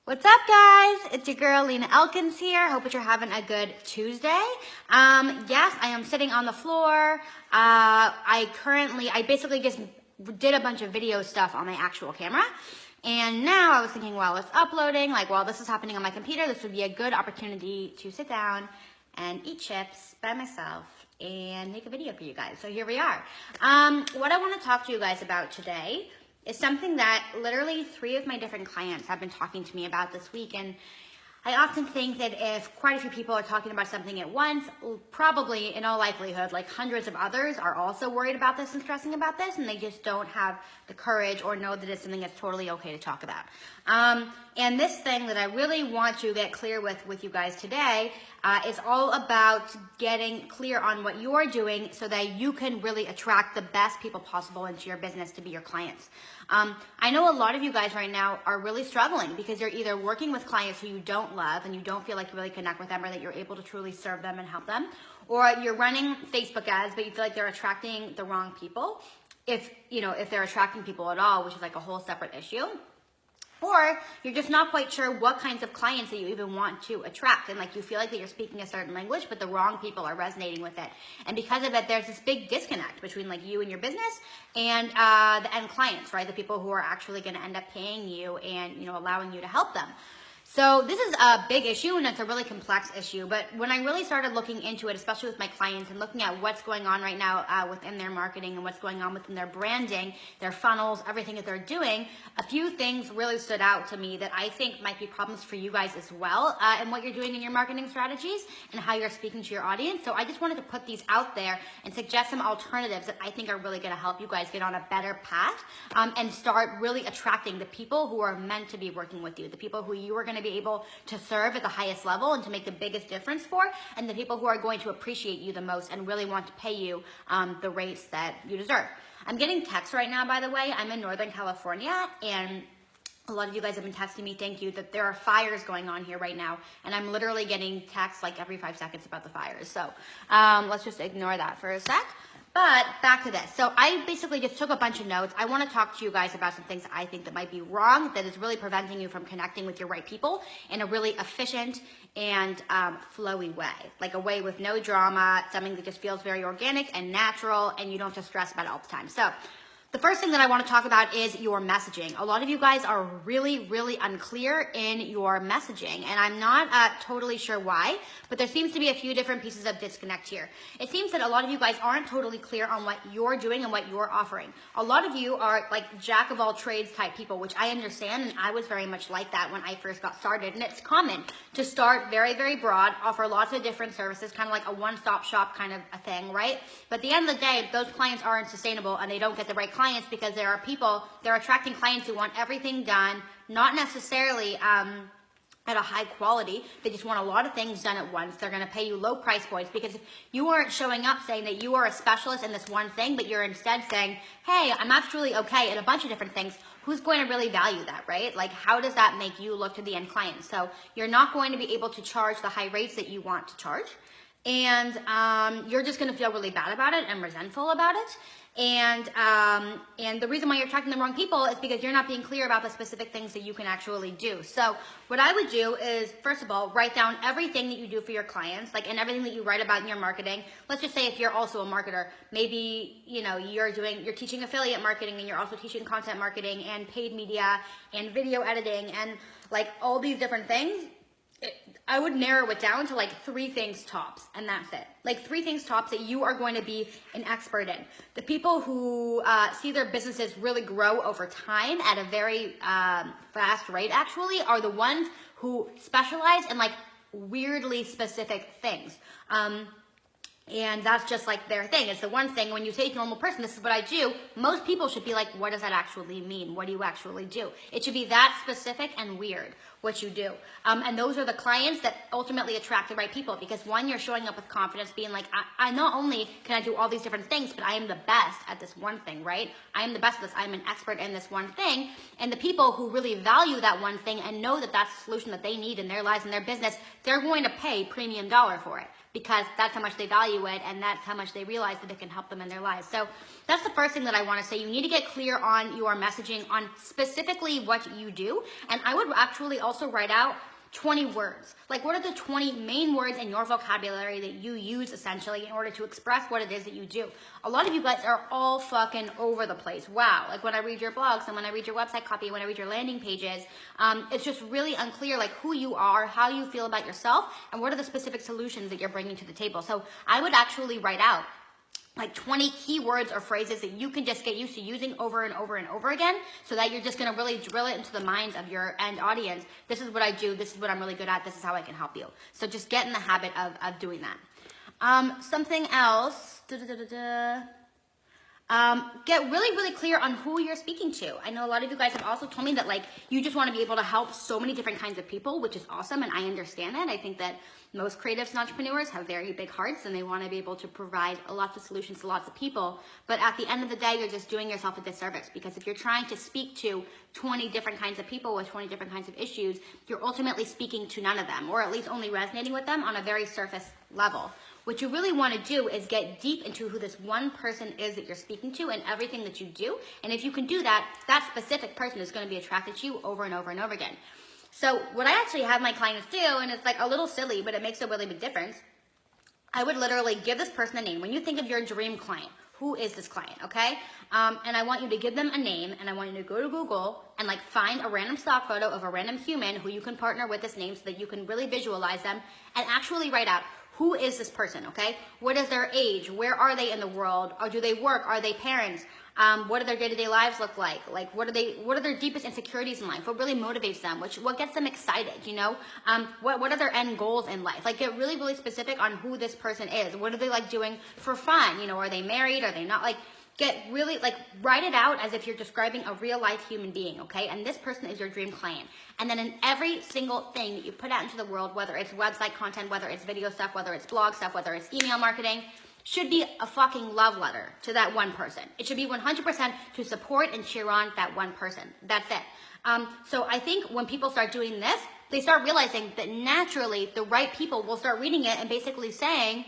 What's up, guys? It's your girl, Lena Elkins here. Hope that you're having a good Tuesday. Yes, I am sitting on the floor. I basically just did a bunch of video stuff on my actual camera. And now I was thinking while it's uploading, while this is happening on my computer, this would be a good opportunity to sit down and eat chips by myself and make a video for you guys. So here we are. What I want to talk to you guys about today is something that literally 3 of my different clients have been talking to me about this week. And I often think that if quite a few people are talking about something at once, probably in all likelihood, hundreds of others are also worried about this and stressing about this, and they just don't have the courage or know that it's something that's totally okay to talk about. And this thing that I really want to get clear with you guys today is all about getting clear on what you're doing so that you can really attract the best people possible into your business to be your clients. I know a lot of you guys right now are really struggling because you're either working with clients who you don't love and you don't feel like you really connect with them or that you're able to truly serve them and help them, or you're running Facebook ads but you feel like they're attracting the wrong people, if they're attracting people at all, which is like a whole separate issue. Or you're just not quite sure what kinds of clients that you even want to attract. And you feel like that you're speaking a certain language, but the wrong people are resonating with it. And because of it, there's this big disconnect between you and your business and the end clients, right? The people who are actually going to end up paying you and, allowing you to help them. So this is a big issue and it's a really complex issue, but when I really started looking into it, especially with my clients and looking at what's going on right now within their marketing and what's going on within their branding, their funnels, everything that they're doing, a few things really stood out to me that I think might be problems for you guys as well in what you're doing in your marketing strategies and how you're speaking to your audience. So I just wanted to put these out there and suggest some alternatives that I think are really going to help you guys get on a better path and start really attracting the people who are meant to be working with you, the people who you are going to be able to serve at the highest level and to make the biggest difference for, and the people who are going to appreciate you the most and really want to pay you the rates that you deserve. I'm getting texts right now, by the way. I'm in Northern California, and a lot of you guys have been texting me, thank you, that there are fires going on here right now, and I'm literally getting texts every 5 seconds about the fires. So let's just ignore that for a sec. But back to this. So I basically just took a bunch of notes. I want to talk to you guys about some things I think that might be wrong, that is really preventing you from connecting with your right people in a really efficient and flowy way. A way with no drama, something that just feels very organic and natural, and you don't have to stress about it all the time. So the first thing that I want to talk about is your messaging. A lot of you guys are really, really unclear in your messaging, and I'm not totally sure why, but there seems to be a few different pieces of disconnect here. It seems that a lot of you guys aren't totally clear on what you're doing and what you're offering. A lot of you are jack of all trades type people, which I understand, and I was very much like that when I first got started. And it's common to start very, very broad, offer lots of different services, kind of like a one-stop shop kind of a thing, right? But at the end of the day, those clients aren't sustainable and they don't get the right clients because there are people, they're attracting clients who want everything done, not necessarily at a high quality. They just want a lot of things done at once. They're going to pay you low price points because if you aren't showing up saying that you are a specialist in this one thing, but you're instead saying, hey, I'm actually okay at a bunch of different things, who's going to really value that, right? How does that make you look to the end client? So you're not going to be able to charge the high rates that you want to charge. And you're just going to feel really bad about it and resentful about it. And the reason why you're attracting the wrong people is because you're not being clear about the specific things that you can actually do. So what I would do is, first of all, write down everything that you do for your clients, and everything that you write about in your marketing. Let's just say if you're also a marketer, maybe, you're teaching affiliate marketing and you're also teaching content marketing and paid media and video editing and all these different things. I would narrow it down to 3 things tops, and that's it. 3 things tops that you are going to be an expert in. The people who see their businesses really grow over time at a very fast rate actually are the ones who specialize in weirdly specific things. And that's just their thing. It's the one thing when you say to a normal person, this is what I do, most people should be what does that actually mean? What do you actually do? It should be that specific and weird what you do. And those are the clients that ultimately attract the right people because one, you're showing up with confidence being I not only can I do all these different things, but I am the best at this one thing, right? I am the best at this. I'm an expert in this one thing. And the people who really value that one thing and know that that's the solution that they need in their lives and their business, they're going to pay premium dollar for it. because that's how much they value it, and that's how much they realize that it can help them in their lives. So that's the first thing that I want to say. You need to get clear on your messaging, on specifically what you do. And I would actually also write out 20 words. Like, what are the 20 main words in your vocabulary that you use essentially in order to express what it is that you do? A lot of you guys are all fucking over the place. Wow. Like, when I read your blogs and when I read your website copy, when I read your landing pages, it's just really unclear, like, who you are, how you feel about yourself, and what are the specific solutions that you're bringing to the table. So I would actually write out like 20 keywords or phrases that you can just get used to using over and over and over again, so that you're just going to really drill it into the minds of your end audience. This is what I do. This is what I'm really good at. This is how I can help you. So just get in the habit of doing that. Something else. Get really, really clear on who you're speaking to. I know a lot of you guys have also told me that, like, you just want to be able to help so many different kinds of people, which is awesome, and I understand that. I think that most creatives and entrepreneurs have very big hearts, and they want to be able to provide lots of solutions to lots of people. But at the end of the day, you're just doing yourself a disservice, because if you're trying to speak to 20 different kinds of people with 20 different kinds of issues, you're ultimately speaking to none of them, or at least only resonating with them on a very surface level. What you really want to do is get deep into who this one person is that you're speaking to and everything that you do. And if you can do that, that specific person is going to be attracted to you over and over and over again. So what I actually have my clients do, and it's like a little silly, but it makes a really big difference, I would literally give this person a name. When you think of your dream client, who is this client, okay? And I want you to give them a name, and I want you to go to Google and like find a random stock photo of a random human who you can partner with this name, so that you can really visualize them and actually write out, who is this person, okay? What is their age? Where are they in the world? Or do they work? Are they parents? What do their day-to-day lives look like? Like, what are their deepest insecurities in life? What really motivates them? What gets them excited, you know? What are their end goals in life? Like, get really, really specific on who this person is. What do they like doing for fun? You know, are they married? Are they not? Like, get really, like, write it out as if you're describing a real life human being, okay? And this person is your dream client. And then in every single thing that you put out into the world, whether it's website content, whether it's video stuff, whether it's blog stuff, whether it's email marketing, should be a fucking love letter to that one person. It should be 100% to support and cheer on that one person. That's it. So I think when people start doing this, they start realizing that naturally the right people will start reading it and basically saying,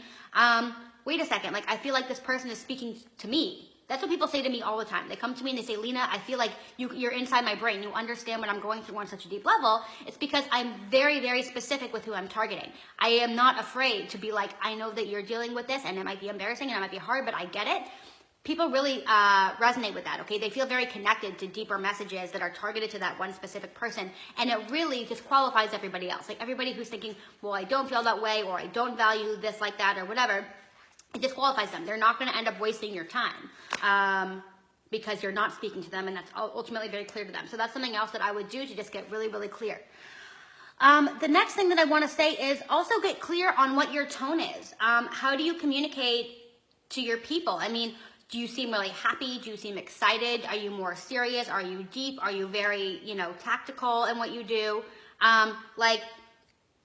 wait a second, like, I feel like this person is speaking to me. That's what people say to me all the time. They come to me and they say, Lena, I feel like you're inside my brain. You understand what I'm going through on such a deep level. It's because I'm very, very specific with who I'm targeting. I am not afraid to be like, I know that you're dealing with this, and it might be embarrassing and it might be hard, but I get it. People really resonate with that, okay? They feel very connected to deeper messages that are targeted to that one specific person, and it really disqualifies everybody else. Like, everybody who's thinking, well, I don't feel that way, or I don't value this like that, or whatever, it disqualifies them. They're not going to end up wasting your time because you're not speaking to them, and that's ultimately very clear to them. So that's something else that I would do to just get really, really clear. The next thing that I want to say is also get clear on what your tone is. How do you communicate to your people? I mean, do you seem really happy? Do you seem excited? Are you more serious? Are you deep? Are you very, tactical in what you do?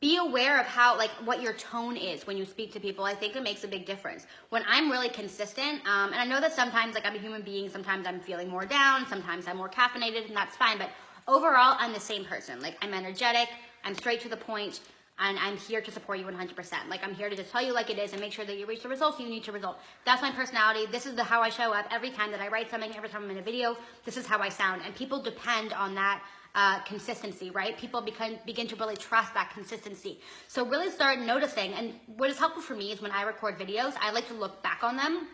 Be aware of how, what your tone is when you speak to people. I think it makes a big difference. When I'm really consistent, and I know that sometimes, I'm a human being, sometimes I'm feeling more down, sometimes I'm more caffeinated, and that's fine, but overall, I'm the same person. I'm energetic, I'm straight to the point, and I'm here to support you 100%. I'm here to just tell you like it is and make sure that you reach the results you need to result. That's my personality. This is how I show up every time that I write something, every time I'm in a video. This is how I sound, and people depend on that consistency, right? People begin to really trust that consistency. So really start noticing, and what is helpful for me is when I record videos, I like to look back on them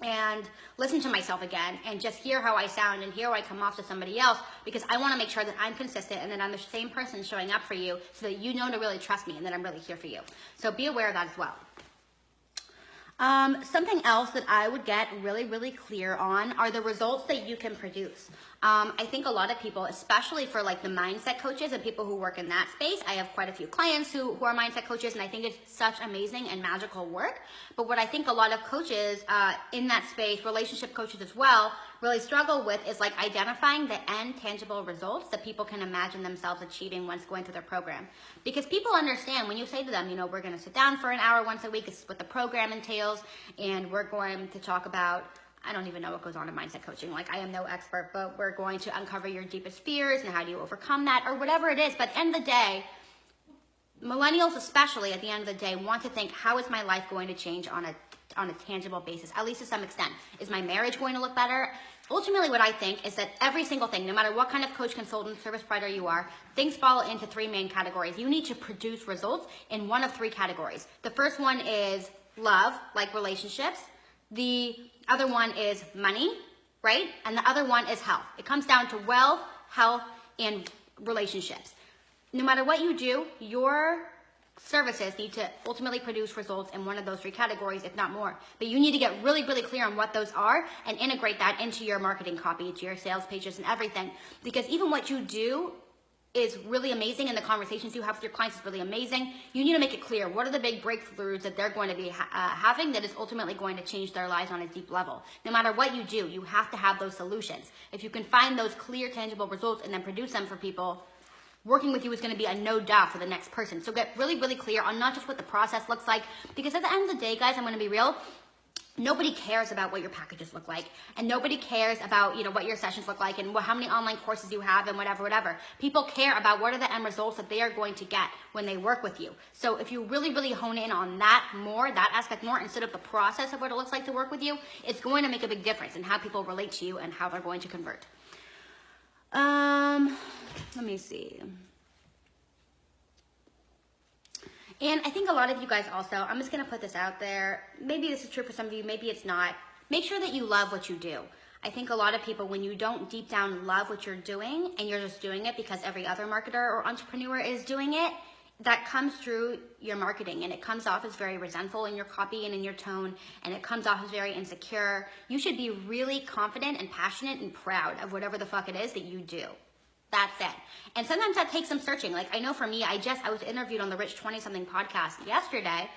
and listen to myself again and just hear how I sound and hear how I come off to somebody else, because I want to make sure that I'm consistent and that I'm the same person showing up for you, so that you know to really trust me and that I'm really here for you. So be aware of that as well. Something else that I would get really, really clear on are the results that you can produce. I think a lot of people, especially for the mindset coaches and people who work in that space, I have quite a few clients who are mindset coaches, and I think it's such amazing and magical work. But what I think a lot of coaches in that space, relationship coaches as well, really struggle with is identifying the end tangible results that people can imagine themselves achieving once going through their program. Because people understand when you say to them, we're going to sit down for an hour once a week, this is what the program entails, and we're going to talk about, I don't even know what goes on in mindset coaching. I am no expert, but we're going to uncover your deepest fears and how do you overcome that, or whatever it is. But at the end of the day, millennials especially, at the end of the day, want to think, how is my life going to change on a tangible basis, at least to some extent? Is my marriage going to look better? Ultimately, what I think is that every single thing, no matter what kind of coach, consultant, service provider you are, things fall into three main categories. You need to produce results in one of three categories. The first one is love, like relationships. The other one is money, right? And the other one is health. It comes down to wealth, health, and relationships. No matter what you do, your services need to ultimately produce results in one of those three categories, if not more. But you need to get really, really clear on what those are and integrate that into your marketing copy, to your sales pages and everything. Because even what you do is really amazing, and the conversations you have with your clients is really amazing. You need to make it clear, what are the big breakthroughs that they're going to be having that is ultimately going to change their lives on a deep level. No matter what you do, you have to have those solutions. If you can find those clear, tangible results and then produce them for people, working with you is going to be a no doubt for the next person. So get really, really clear on not just what the process looks like, because at the end of the day, guys, I'm going to be real, nobody cares about what your packages look like, and nobody cares about, what your sessions look like and how many online courses you have and whatever. People care about what are the end results that they are going to get when they work with you. So if you really, really hone in on that aspect more, instead of the process of what it looks like to work with you, it's going to make a big difference in how people relate to you and how they're going to convert. Let me see. And I think a lot of you guys also, I'm just going to put this out there. Maybe this is true for some of you, maybe it's not. Make sure that you love what you do. I think a lot of people, when you don't deep down love what you're doing and you're just doing it because every other marketer or entrepreneur is doing it, that comes through your marketing, and it comes off as very resentful in your copy and in your tone, and it comes off as very insecure. You should be really confident and passionate and proud of whatever the fuck it is that you do. That's it. And sometimes that takes some searching. Like, I know for me, I was interviewed on the Rich 20-something podcast yesterday,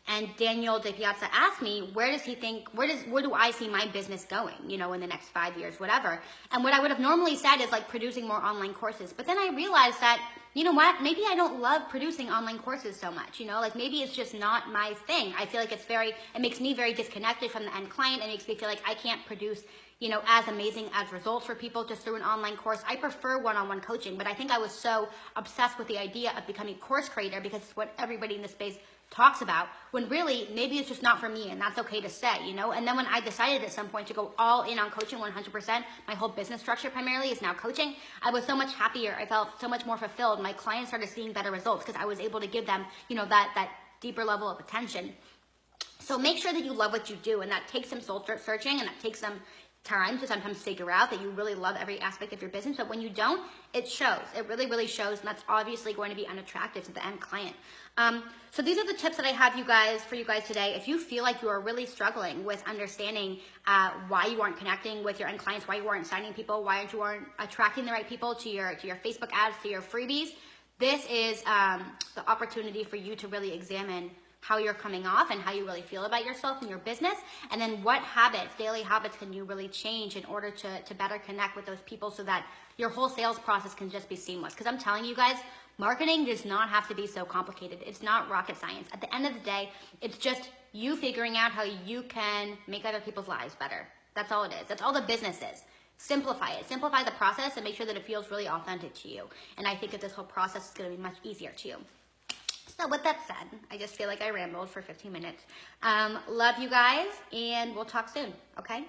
and Daniel De Piazza asked me, where do I see my business going, in the next 5 years, whatever. And what I would have normally said is like producing more online courses. But then I realized that, you know what, maybe I don't love producing online courses so much, like maybe it's just not my thing. I feel like it makes me very disconnected from the end client. It makes me feel like I can't produce as amazing as results for people just through an online course. I prefer one-on-one coaching, but I think I was so obsessed with the idea of becoming a course creator because it's what everybody in this space talks about, when really maybe it's just not for me, and that's okay to say, And then when I decided at some point to go all in on coaching 100%, my whole business structure primarily is now coaching, I was so much happier. I felt so much more fulfilled. My clients started seeing better results because I was able to give them, that deeper level of attention. So make sure that you love what you do, and that takes some soul searching, and that takes some time to sometimes figure out that you really love every aspect of your business. But when you don't, it shows. It really, really shows, and that's obviously going to be unattractive to the end client. So these are the tips that I have for you guys today. If you feel like you are really struggling with understanding why you aren't connecting with your end clients, why you aren't signing people, why you aren't attracting the right people to your Facebook ads, to your freebies, this is the opportunity for you to really examine how you're coming off and how you really feel about yourself and your business, and then what daily habits can you really change in order to better connect with those people so that your whole sales process can just be seamless. Because I'm telling you guys, marketing does not have to be so complicated. It's not rocket science. At the end of the day, it's just you figuring out how you can make other people's lives better. That's all it is. That's all the business is. Simplify it. Simplify the process and make sure that it feels really authentic to you. And I think that this whole process is going to be much easier to you. So with that said, I just feel like I rambled for 15 minutes. Love you guys, and we'll talk soon, okay?